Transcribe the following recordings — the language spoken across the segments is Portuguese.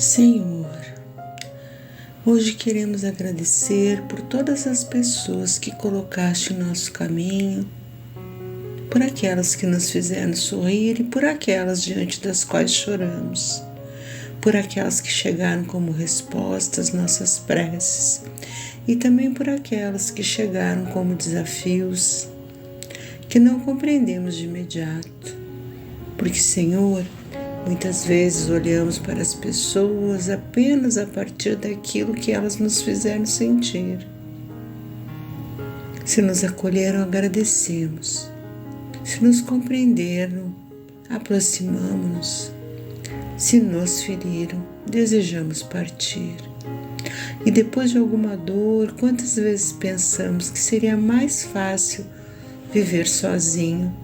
Senhor, hoje queremos agradecer por todas as pessoas que colocaste em nosso caminho, por aquelas que nos fizeram sorrir e por aquelas diante das quais choramos, por aquelas que chegaram como resposta às nossas preces e também por aquelas que chegaram como desafios que não compreendemos de imediato, porque, Senhor, muitas vezes olhamos para as pessoas apenas a partir daquilo que elas nos fizeram sentir. Se nos acolheram, agradecemos. Se nos compreenderam, aproximamo-nos. Se nos feriram, desejamos partir. E depois de alguma dor, quantas vezes pensamos que seria mais fácil viver sozinho?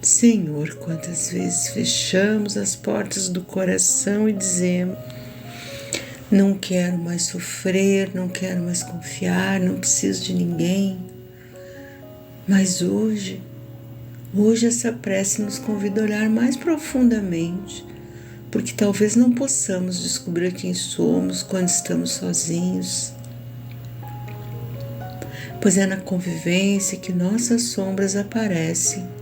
Senhor, quantas vezes fechamos as portas do coração e dizemos: não quero mais sofrer, não quero mais confiar, não preciso de ninguém. Mas hoje essa prece nos convida a olhar mais profundamente, porque talvez não possamos descobrir quem somos quando estamos sozinhos. Pois é na convivência que nossas sombras aparecem.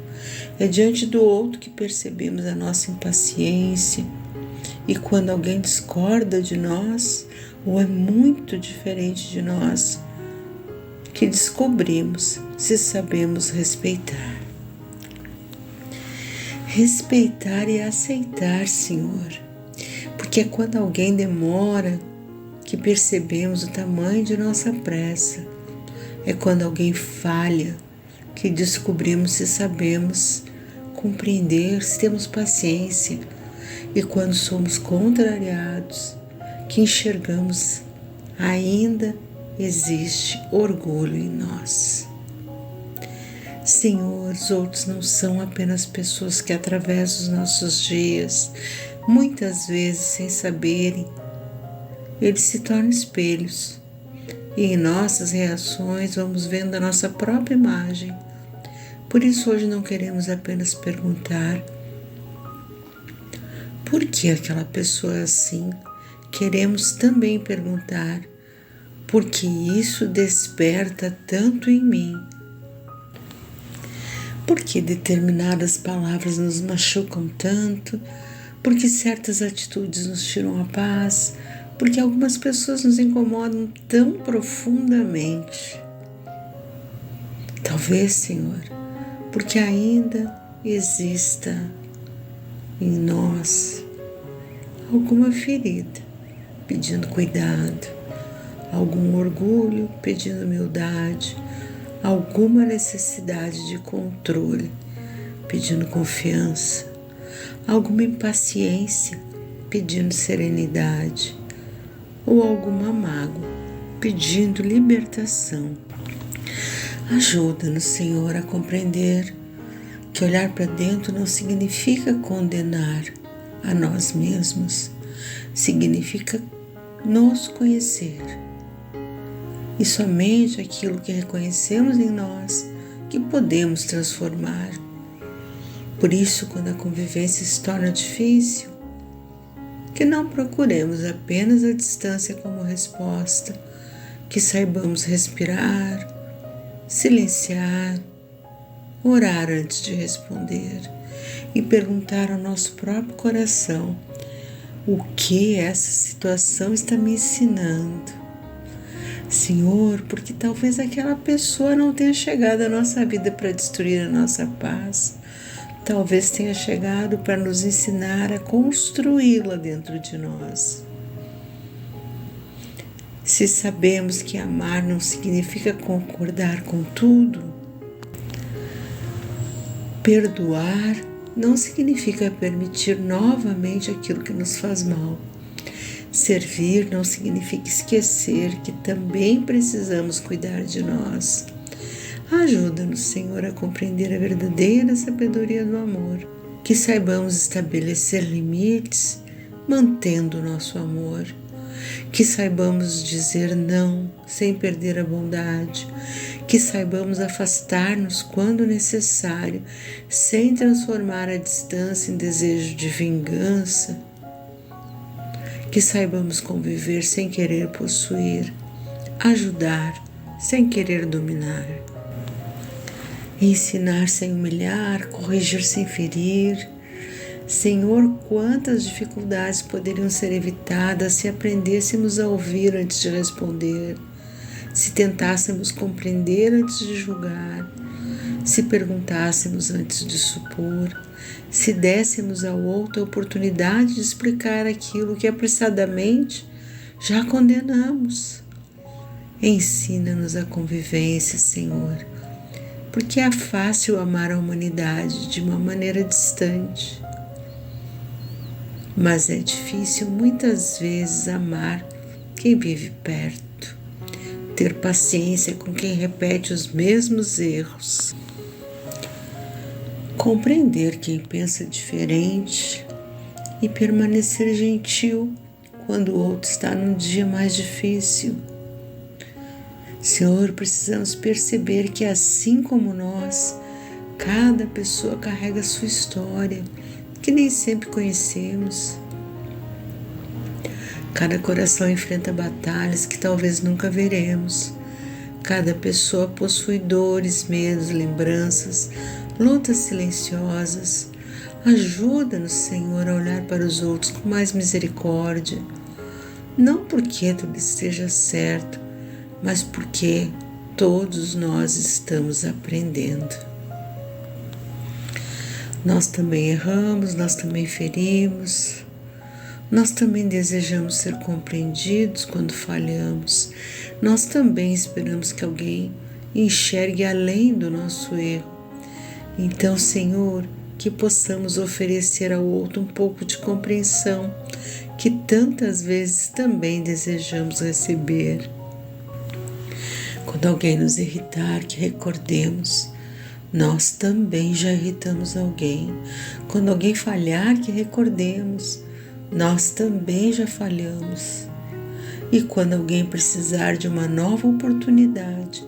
É diante do outro que percebemos a nossa impaciência, e quando alguém discorda de nós ou é muito diferente de nós, que descobrimos se sabemos respeitar. Respeitar e aceitar, Senhor, porque é quando alguém demora que percebemos o tamanho de nossa pressa. É quando alguém falha que descobrimos se sabemos compreender, se temos paciência, e quando somos contrariados, que enxergamos ainda existe orgulho em nós. Senhor, os outros não são apenas pessoas que atravessam os nossos dias, muitas vezes sem saberem, eles se tornam espelhos, e em nossas reações vamos vendo a nossa própria imagem. Por isso hoje não queremos apenas perguntar por que aquela pessoa é assim. Queremos também perguntar por que isso desperta tanto em mim. Por que determinadas palavras nos machucam tanto? Por que certas atitudes nos tiram a paz? Por que algumas pessoas nos incomodam tão profundamente? Talvez, Senhor, porque ainda exista em nós alguma ferida pedindo cuidado, algum orgulho pedindo humildade, alguma necessidade de controle pedindo confiança, alguma impaciência pedindo serenidade ou alguma mágoa pedindo libertação. Ajuda-nos, Senhor, a compreender que olhar para dentro não significa condenar a nós mesmos, significa nos conhecer. E somente aquilo que reconhecemos em nós que podemos transformar. Por isso, quando a convivência se torna difícil, que não procuremos apenas a distância como resposta, que saibamos respirar, silenciar, orar antes de responder e perguntar ao nosso próprio coração o que essa situação está me ensinando. Senhor, porque talvez aquela pessoa não tenha chegado à nossa vida para destruir a nossa paz, talvez tenha chegado para nos ensinar a construí-la dentro de nós. Se sabemos que amar não significa concordar com tudo, perdoar não significa permitir novamente aquilo que nos faz mal. Servir não significa esquecer que também precisamos cuidar de nós. Ajuda-nos, Senhor, a compreender a verdadeira sabedoria do amor, que saibamos estabelecer limites, mantendo o nosso amor, que saibamos dizer não sem perder a bondade, que saibamos afastar-nos quando necessário, sem transformar a distância em desejo de vingança que saibamos conviver sem querer possuir, ajudar sem querer dominar, ensinar sem humilhar, corrigir sem ferir. Senhor, quantas dificuldades poderiam ser evitadas se aprendêssemos a ouvir antes de responder, se tentássemos compreender antes de julgar, se perguntássemos antes de supor, se dessemos ao outro a oportunidade de explicar aquilo que apressadamente já condenamos. Ensina-nos a convivência, Senhor, porque é fácil amar a humanidade de uma maneira distante, mas é difícil muitas vezes amar quem vive perto, ter paciência com quem repete os mesmos erros, compreender quem pensa diferente e permanecer gentil quando o outro está num dia mais difícil. Senhor, precisamos perceber que assim como nós, cada pessoa carrega a sua história, que nem sempre conhecemos. Cada coração enfrenta batalhas que talvez nunca veremos. Cada pessoa possui dores, medos, lembranças, lutas silenciosas. Ajuda-nos, Senhor, a olhar para os outros com mais misericórdia. Não porque tudo esteja certo, mas porque todos nós estamos aprendendo. Nós também erramos, nós também ferimos, nós também desejamos ser compreendidos quando falhamos, nós também esperamos que alguém enxergue além do nosso erro. Então, Senhor, que possamos oferecer ao outro um pouco de compreensão que tantas vezes também desejamos receber. Quando alguém nos irritar, que recordemos, nós também já irritamos alguém. Quando alguém falhar, que recordemos, nós também já falhamos. E quando alguém precisar de uma nova oportunidade,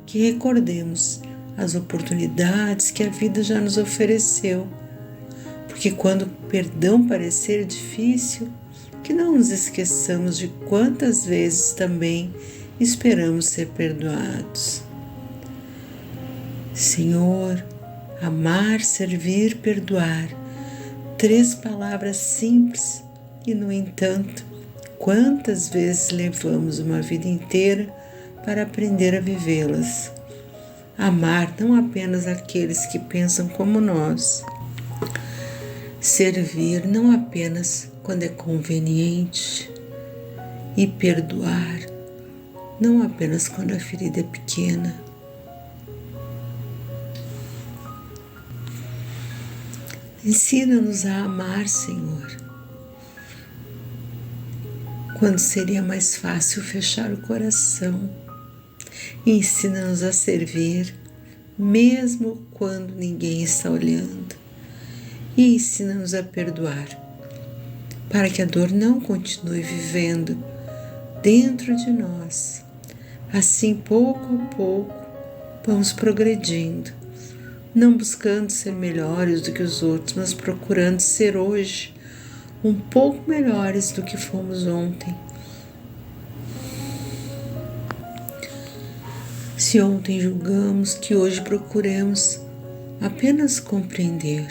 que recordemos as oportunidades que a vida já nos ofereceu. Porque quando o perdão parecer difícil, que não nos esqueçamos de quantas vezes também esperamos ser perdoados. Senhor, amar, servir, perdoar. 3 palavras simples e, no entanto, quantas vezes levamos uma vida inteira para aprender a vivê-las. Amar não apenas aqueles que pensam como nós. Servir não apenas quando é conveniente. E perdoar não apenas quando a ferida é pequena. Ensina-nos a amar, Senhor, quando seria mais fácil fechar o coração. Ensina-nos a servir, mesmo quando ninguém está olhando. E ensina-nos a perdoar, para que a dor não continue vivendo dentro de nós. Assim, pouco a pouco, vamos progredindo, não buscando ser melhores do que os outros, mas procurando ser hoje um pouco melhores do que fomos ontem. Se ontem julgamos, que hoje procuremos apenas compreender.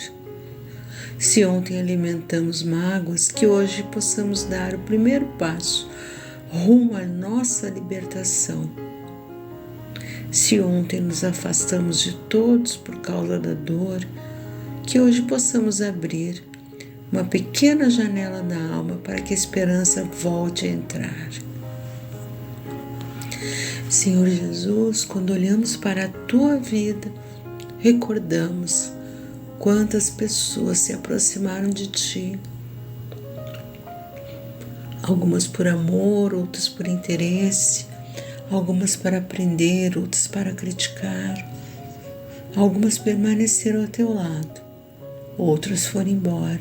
Se ontem alimentamos mágoas, que hoje possamos dar o primeiro passo rumo à nossa libertação. Se ontem nos afastamos de todos por causa da dor, que hoje possamos abrir uma pequena janela da alma para que a esperança volte a entrar. Senhor Jesus, quando olhamos para a Tua vida, recordamos quantas pessoas se aproximaram de Ti. Algumas por amor, outras por interesse, algumas para aprender, outras para criticar. Algumas permaneceram ao Teu lado, outras foram embora.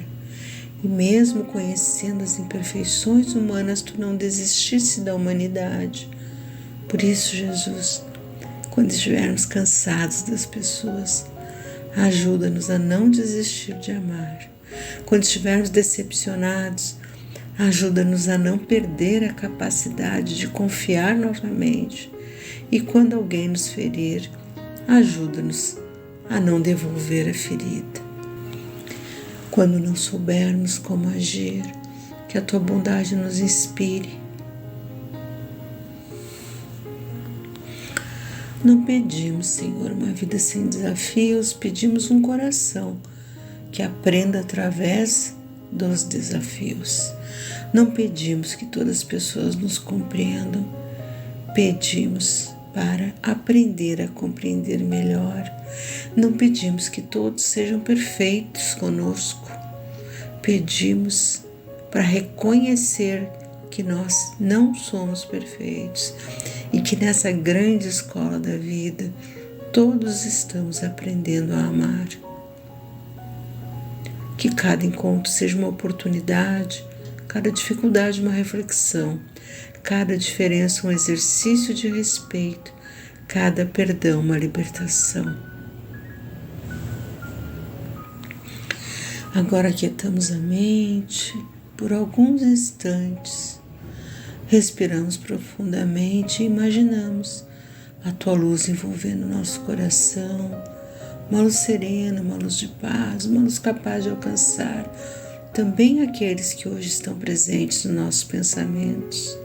E mesmo conhecendo as imperfeições humanas, Tu não desistisse da humanidade. Por isso, Jesus, quando estivermos cansados das pessoas, ajuda-nos a não desistir de amar. Quando estivermos decepcionados, Ajuda-nos a não perder a capacidade de confiar novamente. E quando alguém nos ferir, ajuda-nos a não devolver a ferida. Quando não soubermos como agir, que a tua bondade nos inspire. Não pedimos, Senhor, uma vida sem desafios, pedimos um coração que aprenda através dos desafios. Não pedimos que todas as pessoas nos compreendam, pedimos para aprender a compreender melhor. Não pedimos que todos sejam perfeitos conosco, pedimos para reconhecer que nós não somos perfeitos e que nessa grande escola da vida todos estamos aprendendo a amar. Que cada encontro seja uma oportunidade, cada dificuldade uma reflexão, cada diferença um exercício de respeito, cada perdão uma libertação. Agora aquietamos a mente por alguns instantes, respiramos profundamente e imaginamos a tua luz envolvendo o nosso coração, uma luz serena, uma luz de paz, uma luz capaz de alcançar também aqueles que hoje estão presentes nos nossos pensamentos.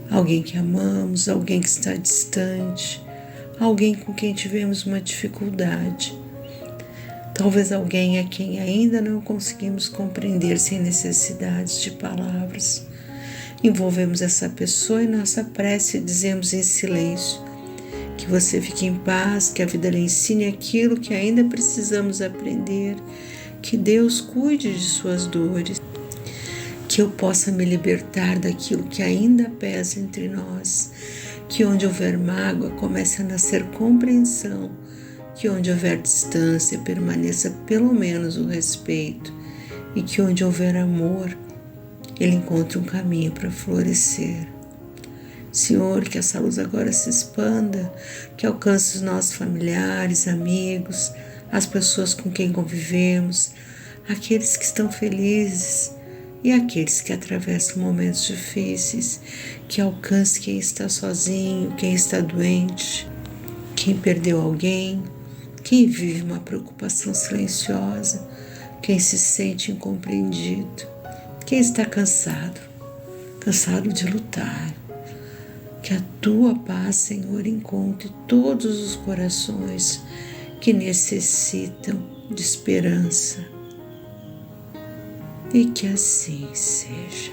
Alguém que amamos, alguém que está distante, alguém com quem tivemos uma dificuldade. Talvez alguém a quem ainda não conseguimos compreender sem necessidades de palavras. Envolvemos essa pessoa em nossa prece e dizemos em silêncio: que você fique em paz, que a vida lhe ensine aquilo que ainda precisamos aprender, que Deus cuide de suas dores, que eu possa me libertar daquilo que ainda pesa entre nós, que onde houver mágoa comece a nascer compreensão, que onde houver distância permaneça pelo menos o respeito e que onde houver amor, ele encontre um caminho para florescer. Senhor, que essa luz agora se expanda, que alcance os nossos familiares, amigos, as pessoas com quem convivemos, aqueles que estão felizes e aqueles que atravessam momentos difíceis, que alcance quem está sozinho, quem está doente, quem perdeu alguém, quem vive uma preocupação silenciosa, quem se sente incompreendido, quem está cansado de lutar. Que a tua paz, Senhor, encontre todos os corações que necessitam de esperança. E que assim seja.